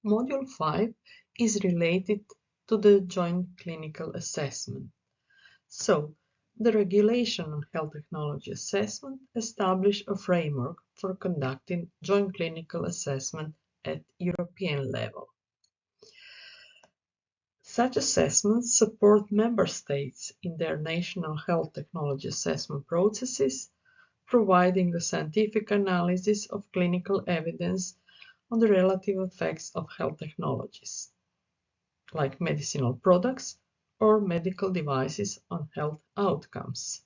Module 5 is related to the joint clinical assessment. So, the Regulation on Health Technology Assessment established a framework for conducting joint clinical assessment at European level. Such assessments support member states in their national health technology assessment processes, providing a scientific analysis of clinical evidence on the relative effects of health technologies, like medicinal products or medical devices on health outcomes.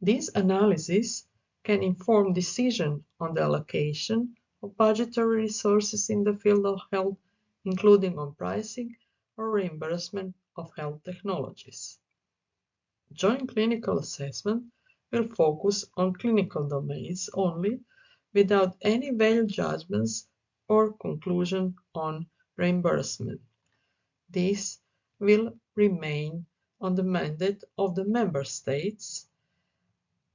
These analyses can inform decisions on the allocation of budgetary resources in the field of health, including on pricing or reimbursement of health technologies. Joint clinical assessment will focus on clinical domains only, without any value judgments or conclusion on reimbursement. This will remain on the mandate of the member states,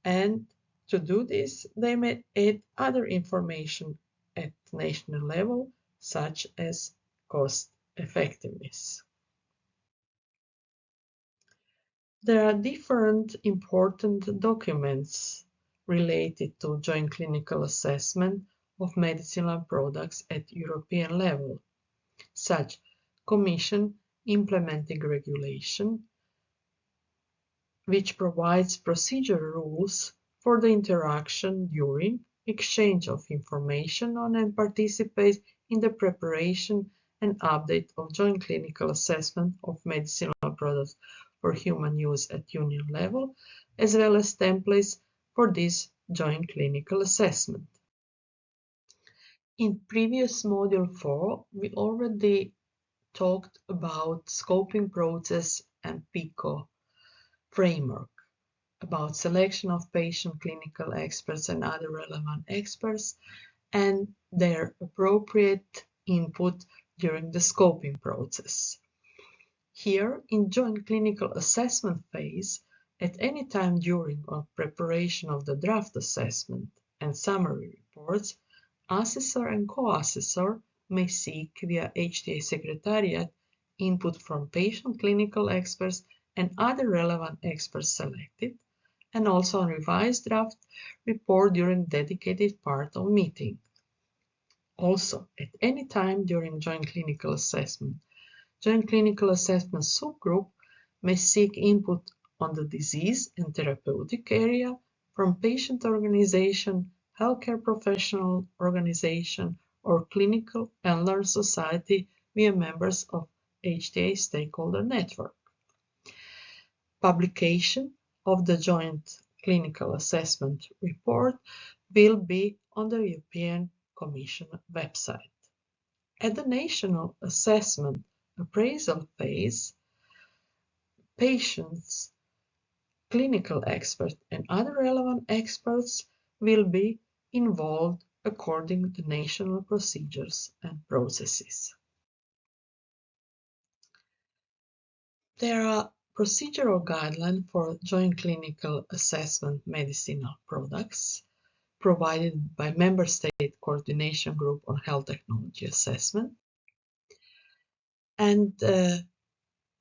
and to do this, they may add other information at national level, such as cost effectiveness. There are different important documents related to joint clinical assessment of medicinal products at European level, such Commission Implementing Regulation, which provides procedure rules for the interaction during, exchange of information on and participates in the preparation and update of joint clinical assessment of medicinal products for human use at Union level, as well as templates for this joint clinical assessment. In previous module 4, we already talked about scoping process and PICO framework, about selection of patient clinical experts and other relevant experts, and their appropriate input during the scoping process. Here, in joint clinical assessment phase, at any time during or preparation of the draft assessment and summary reports, assessor and co-assessor may seek via HTA Secretariat input from patient clinical experts and other relevant experts selected, and also on revised draft report during dedicated part of meeting. Also, at any time during joint clinical assessment subgroup may seek input on the disease and therapeutic area from patient organization, healthcare professional organization, or clinical and learn society via members of HTA stakeholder network. Publication of the joint clinical assessment report will be on the European Commission website. At the national assessment appraisal phase, patients, clinical experts, and other relevant experts will be involved according to national procedures and processes. There are procedural guidelines for joint clinical assessment medicinal products provided by Member State Coordination Group on Health Technology Assessment. And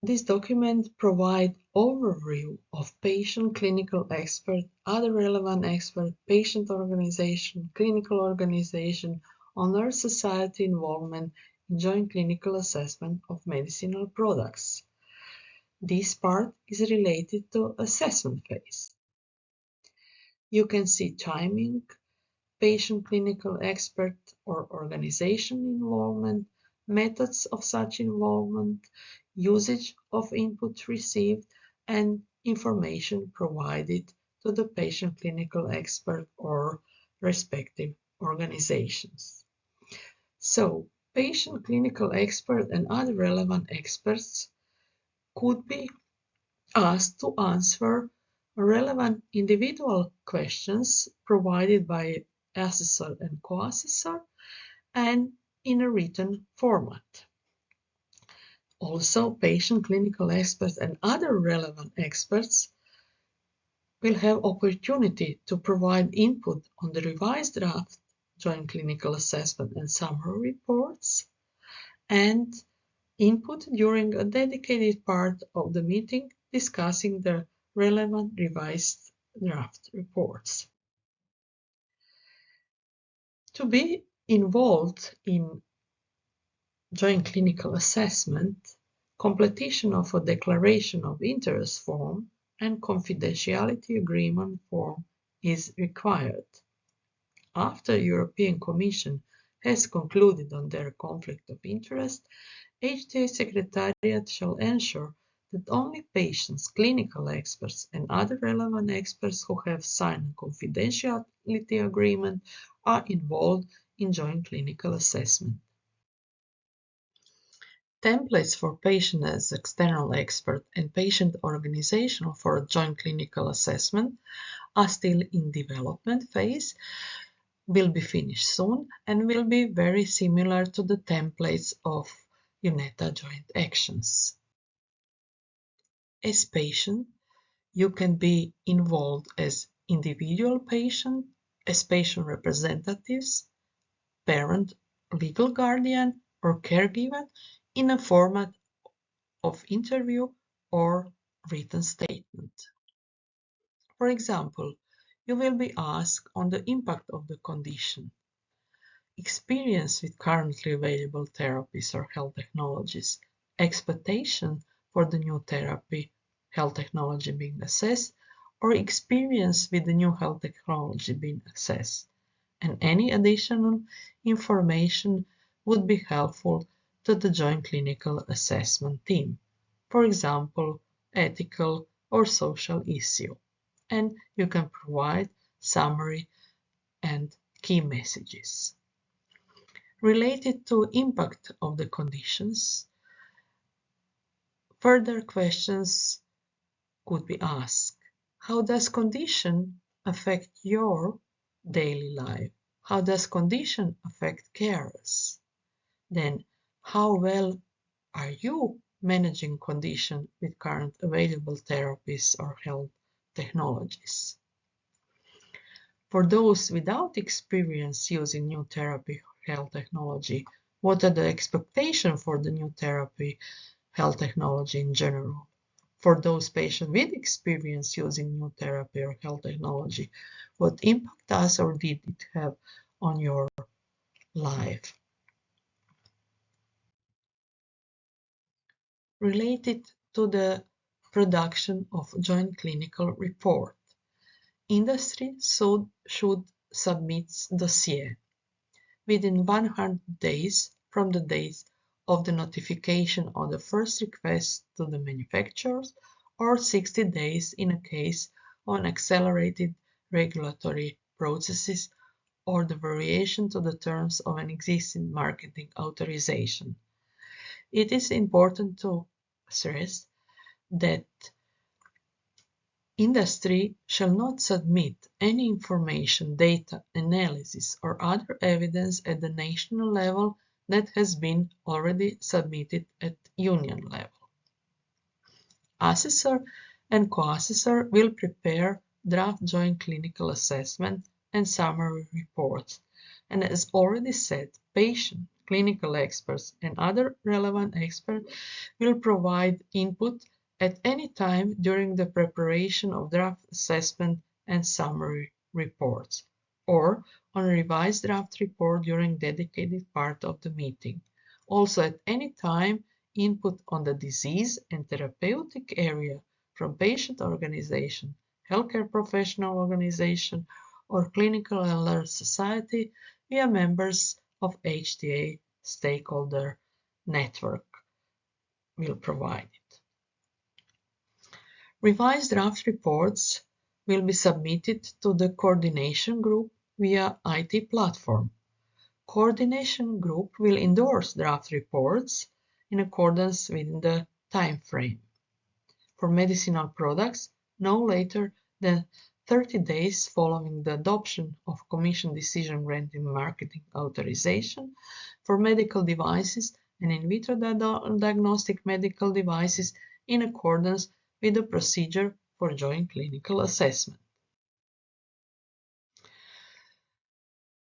this document provides overview of patient, clinical expert, other relevant expert, patient organization, clinical organization, or nurse society involvement in joint clinical assessment of medicinal products. This part is related to assessment phase. You can see timing, patient, clinical expert, or organization involvement, methods of such involvement, usage of input received, and information provided to the patient clinical expert or respective organizations. So, patient clinical expert and other relevant experts could be asked to answer relevant individual questions provided by assessor and co-assessor and in a written format. Also, patient clinical experts and other relevant experts will have opportunity to provide input on the revised draft joint clinical assessment and summary reports, and input during a dedicated part of the meeting discussing the relevant revised draft reports. To be involved in joint clinical assessment, completion of a declaration of interest form and confidentiality agreement form is required. After European Commission has concluded on their conflict of interest, HTA Secretariat shall ensure that only patients, clinical experts, and other relevant experts who have signed a confidentiality agreement are involved in joint clinical assessment. Templates for patient as external expert and patient organization for a joint clinical assessment are still in development phase, will be finished soon, and will be very similar to the templates of UNETA joint actions. As patient, you can be involved as individual patient, as patient representatives, parent, legal guardian, or caregiver in a format of interview or written statement. For example, you will be asked on the impact of the condition, experience with currently available therapies or health technologies, expectation for the new therapy, health technology being assessed, or experience with the new health technology being assessed, and any additional information would be helpful to the joint clinical assessment team. For example, ethical or social issue, and you can provide summary and key messages. Related to impact of the conditions, further questions could be asked. How does condition affect your daily life? How does condition affect carers? Then, how well are you managing condition with current available therapies or health technologies? For those without experience using new therapy or health technology, what are the expectations for the new therapy, health technology in general? For those patients with experience using new therapy or health technology, what impact does or did it have on your life? Related to the production of joint clinical report, industry should submit dossier within 100 days from the date of the notification of the first request to the manufacturers, or 60 days in a case of accelerated regulatory processes or the variation to the terms of an existing marketing authorization. It is important to stress that industry shall not submit any information, data, analysis, or other evidence at the national level that has been already submitted at union level. Assessor and co-assessor will prepare draft joint clinical assessment and summary reports, and as already said, patient, clinical experts, and other relevant experts will provide input at any time during the preparation of draft assessment and summary reports, or on a revised draft report during dedicated part of the meeting. Also at any time, input on the disease and therapeutic area from patient organization, healthcare professional organization, or clinical alert society via members of HTA stakeholder network will provide it. Revised draft reports will be submitted to the coordination group via IT platform. Coordination group will endorse draft reports in accordance with the time frame. For medicinal products, no later than 30 days following the adoption of Commission decision granting marketing authorization. For medical devices and in vitro diagnostic medical devices in accordance with the procedure for joint clinical assessment.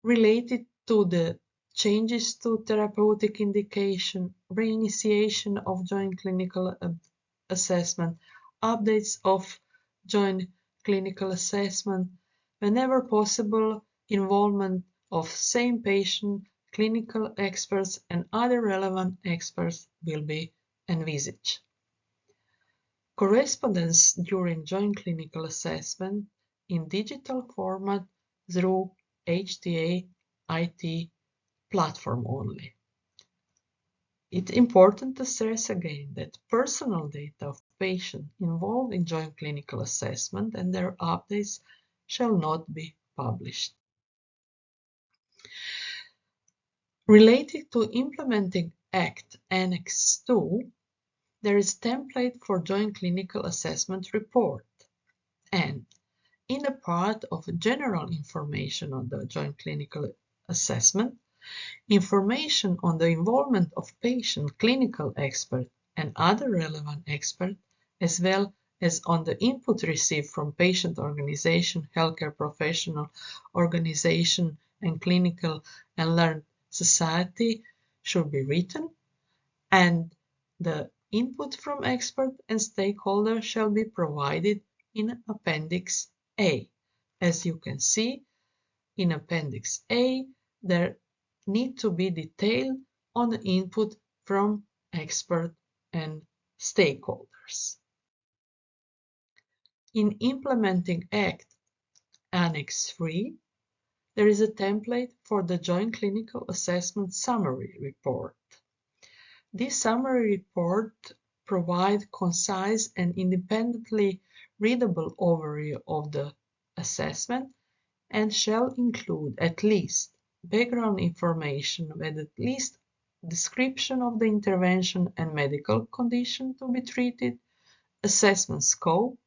Related to the changes to therapeutic indication, reinitiation of joint clinical assessment, updates of joint clinical assessment, whenever possible, involvement of same patient, clinical experts and other relevant experts will be envisaged. Correspondence during joint clinical assessment in digital format through HTA IT platform only. It's important to stress again that personal data of patients involved in joint clinical assessment and their updates shall not be published. Related to implementing Act Annex 2, there is template for joint clinical assessment report, and in the part of general information on the joint clinical assessment, information on the involvement of patient, clinical expert, and other relevant experts, as well as on the input received from patient organization, healthcare professional organization, and clinical and learned society should be written, and the input from expert and stakeholders shall be provided in Appendix A. As you can see, in Appendix A, there need to be detail on the input from expert and stakeholders. In Implementing Act Annex 3, there is a template for the Joint Clinical Assessment Summary Report. This summary report provides concise and independently readable overview of the assessment and shall include at least background information with at least description of the intervention and medical condition to be treated, assessment scope,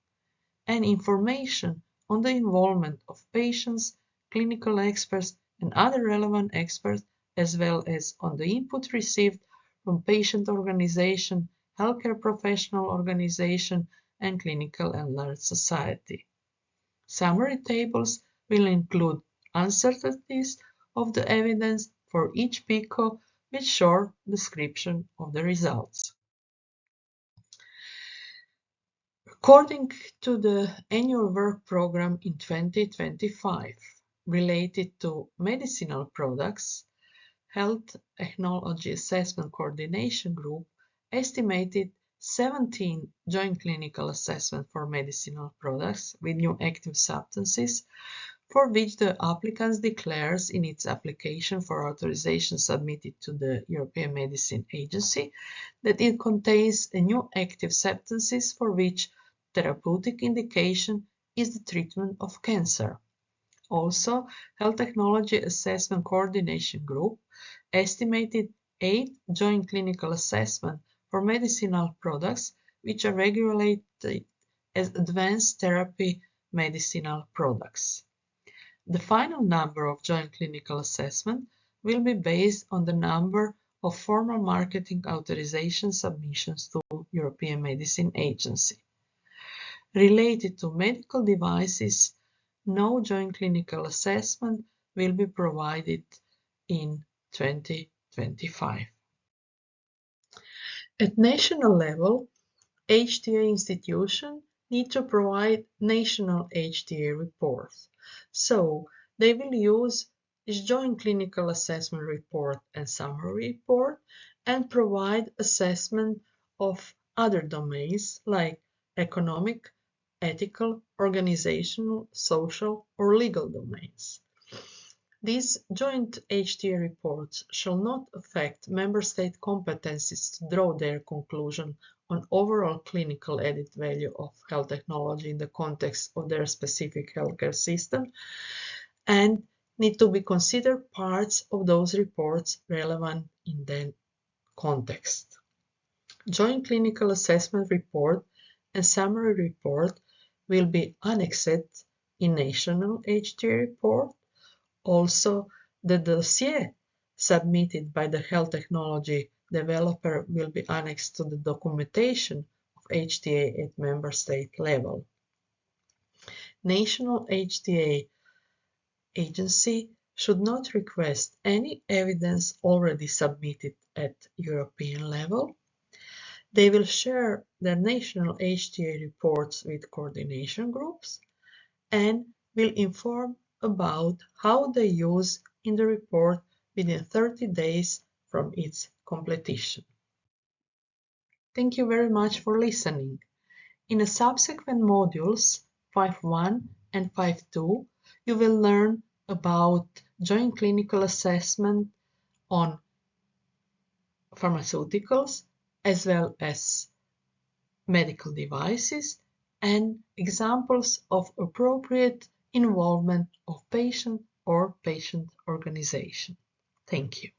and information on the involvement of patients, clinical experts, and other relevant experts, as well as on the input received from patient organization, healthcare professional organization, and clinical and learned society. Summary tables will include uncertainties of the evidence for each PICO with short description of the results. According to the annual work program in 2025 related to medicinal products, Health Technology Assessment Coordination Group estimated 17 joint clinical assessments for medicinal products with new active substances for which the applicant declares in its application for authorization submitted to the European Medicine Agency that it contains a new active substances for which therapeutic indication is the treatment of cancer. Also, Health Technology Assessment Coordination Group estimated 8 joint clinical assessments for medicinal products which are regulated as advanced therapy medicinal products. The final number of joint clinical assessment will be based on the number of formal marketing authorization submissions to European Medicine Agency. Related to medical devices, no joint clinical assessment will be provided in 2025. At national level, HTA institutions need to provide national HTA reports. So they will use this joint clinical assessment report and summary report and provide assessment of other domains like economic, ethical, organizational, social, or legal domains. These joint HTA reports shall not affect member state competencies to draw their conclusion on overall clinical added value of health technology in the context of their specific healthcare system, and need to be considered parts of those reports relevant in that context. Joint clinical assessment report and summary report will be annexed in national HTA report. Also, the dossier submitted by the health technology developer will be annexed to the documentation of HTA at member state level. National HTA agency should not request any evidence already submitted at European level. They will share their national HTA reports with coordination groups and will inform about how they use in the report within 30 days from its completion. Thank you very much for listening. In the subsequent modules 5.1 and 5.2, you will learn about joint clinical assessment on pharmaceuticals as well as medical devices and examples of appropriate involvement of patient or patient organization. Thank you.